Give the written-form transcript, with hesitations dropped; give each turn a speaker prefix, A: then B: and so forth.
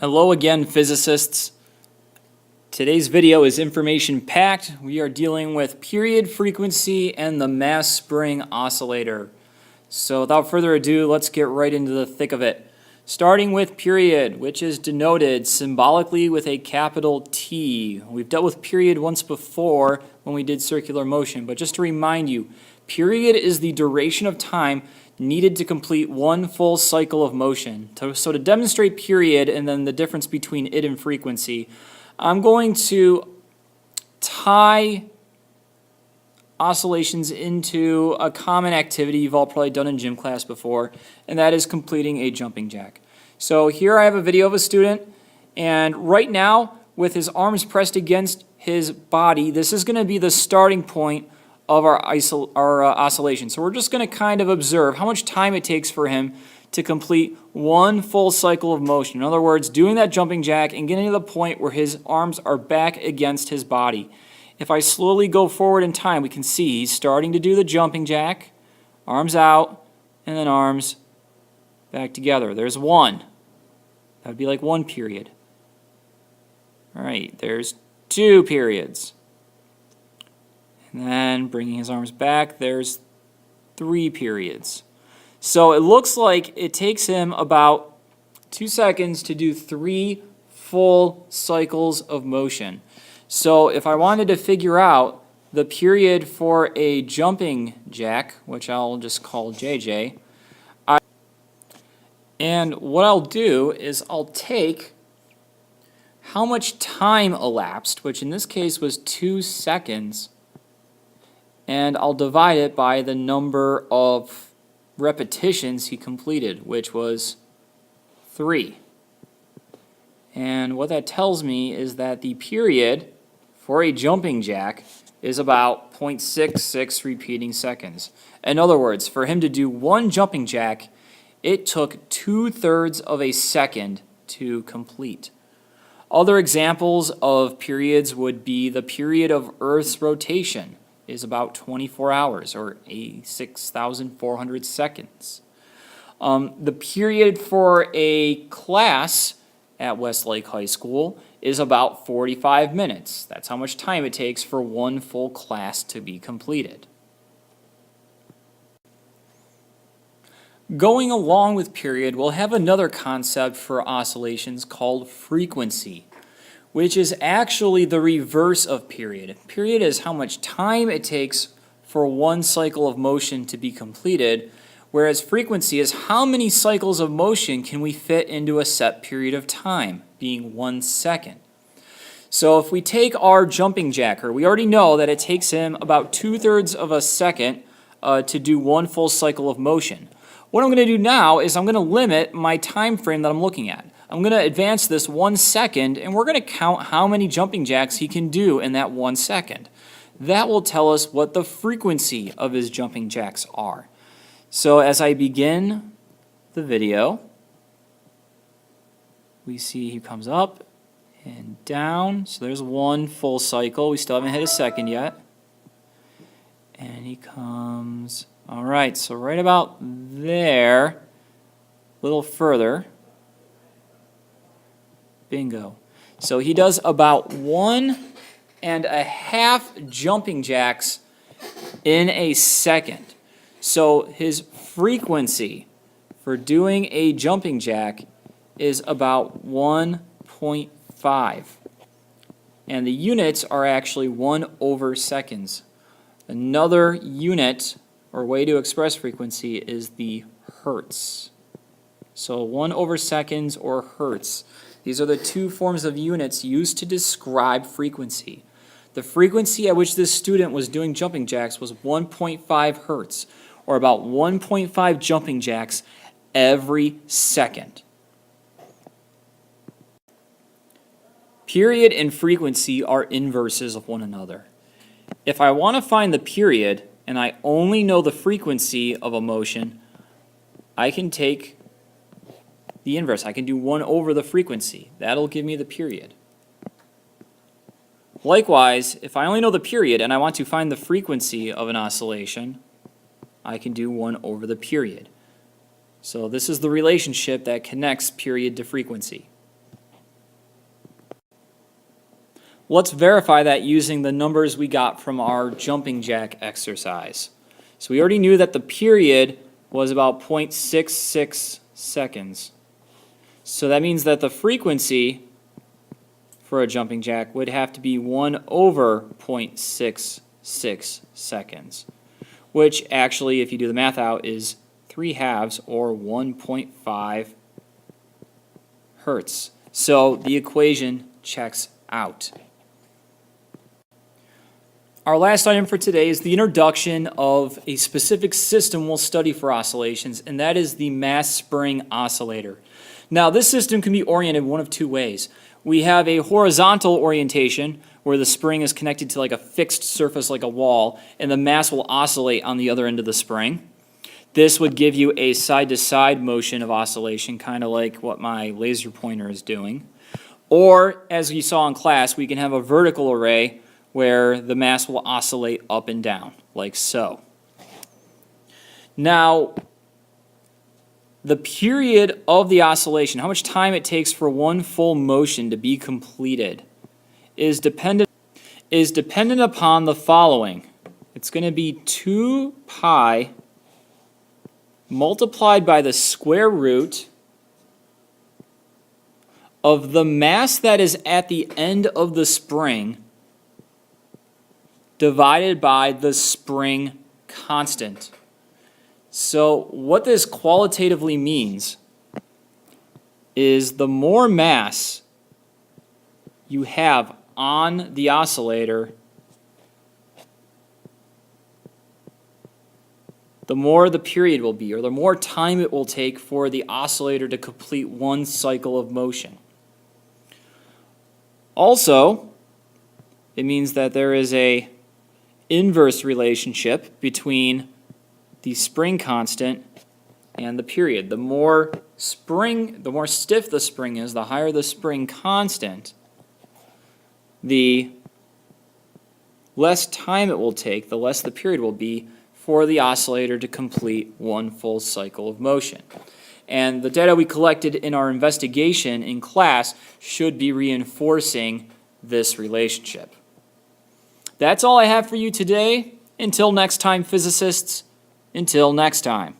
A: Hello again, physicists. Today's video is information-packed. We are dealing with period frequency and the mass spring oscillator. So without further ado, let's get right into the thick of it. Starting with period, which is denoted symbolically with a capital T. We've dealt with period once before when we did circular motion, but just to remind you, period is the duration of time needed to complete one full cycle of motion. So to demonstrate period and then the difference between it and frequency, I'm going to tie oscillations into a common activity you've all probably done in gym class before, and that is completing a jumping jack. So here I have a video of a student, and right now, with his arms pressed against his body, this is going to be the starting point of our oscillation. So we're just going to kind of observe how much time it takes for him to complete one full cycle of motion. In other words, doing that jumping jack and getting to the point where his arms are back against his body. If I slowly go forward in time, we can see he's starting to do the jumping jack, arms out, and then arms back together. There's one. That would be like one period. All right, there's two periods. And then bringing his arms back, there's three periods. So it looks like it takes him about 2 seconds to do three full cycles of motion. So if I wanted to figure out the period for a jumping jack, which I'll just call JJ, and what I'll do is I'll take how much time elapsed, which in this case was 2 seconds, and I'll divide it by the number of repetitions he completed, which was 3. And what that tells me is that the period for a jumping jack is about 0.66 repeating seconds. In other words, for him to do one jumping jack, it took 2/3 of a second to complete. Other examples of periods would be the period of Earth's rotation is about 24 hours or 6,400 seconds. The period for a class at Westlake High School is about 45 minutes. That's how much time it takes for one full class to be completed. Going along with period, we'll have another concept for oscillations called frequency, which is actually the reverse of period. Period is how much time it takes for one cycle of motion to be completed, whereas frequency is how many cycles of motion can we fit into a set period of time, being 1 second. So if we take our jumping jacker, we already know that it takes him about 2/3 of a second to do one full cycle of motion. What I'm going to do now is I'm going to limit my time frame that I'm looking at. I'm going to advance this 1 second, and we're going to count how many jumping jacks he can do in that 1 second. That will tell us what the frequency of his jumping jacks are. So as I begin the video, we see he comes up and down. So there's one full cycle. We still haven't hit a second yet. And he comes, all right, so right about there, a little further. Bingo. So he does about 1.5 jumping jacks in a second. So his frequency for doing a jumping jack is about 1.5. And the units are actually 1/seconds. Another unit or way to express frequency is the hertz. So 1/seconds or hertz. These are the two forms of units used to describe frequency. The frequency at which this student was doing jumping jacks was 1.5 hertz, or about 1.5 jumping jacks every second. Period and frequency are inverses of one another. If I want to find the period and I only know the frequency of a motion, I can take the inverse. I can do 1 over the frequency. That'll give me the period. Likewise, if I only know the period and I want to find the frequency of an oscillation, I can do 1 over the period. So this is the relationship that connects period to frequency. Let's verify that using the numbers we got from our jumping jack exercise. So we already knew that the period was about 0.66 seconds. So that means that the frequency for a jumping jack would have to be 1 over 0.66 seconds, which actually, if you do the math out, is 3/2 or 1.5 hertz. So the equation checks out. Our last item for today is the introduction of a specific system we'll study for oscillations, and that is the mass spring oscillator. Now, this system can be oriented one of two ways. We have a horizontal orientation where the spring is connected to like a fixed surface like a wall, and the mass will oscillate on the other end of the spring. This would give you a side-to-side motion of oscillation, kind of like what my laser pointer is doing. Or, as you saw in class, we can have a vertical array where the mass will oscillate up and down, like so. Now, the period of the oscillation, how much time it takes for one full motion to be completed, is dependent upon the following. It's going to be 2 pi multiplied by the square root of the mass that is at the end of the spring divided by the spring constant. So what this qualitatively means is the more mass you have on the oscillator, the more the period will be, or the more time it will take for the oscillator to complete one cycle of motion. Also, it means that there is an inverse relationship between the spring constant and the period. The more stiff the spring is, the higher the spring constant, the less time it will take, the less the period will be for the oscillator to complete one full cycle of motion. And the data we collected in our investigation in class should be reinforcing this relationship. That's all I have for you today. Until next time, physicists, until next time.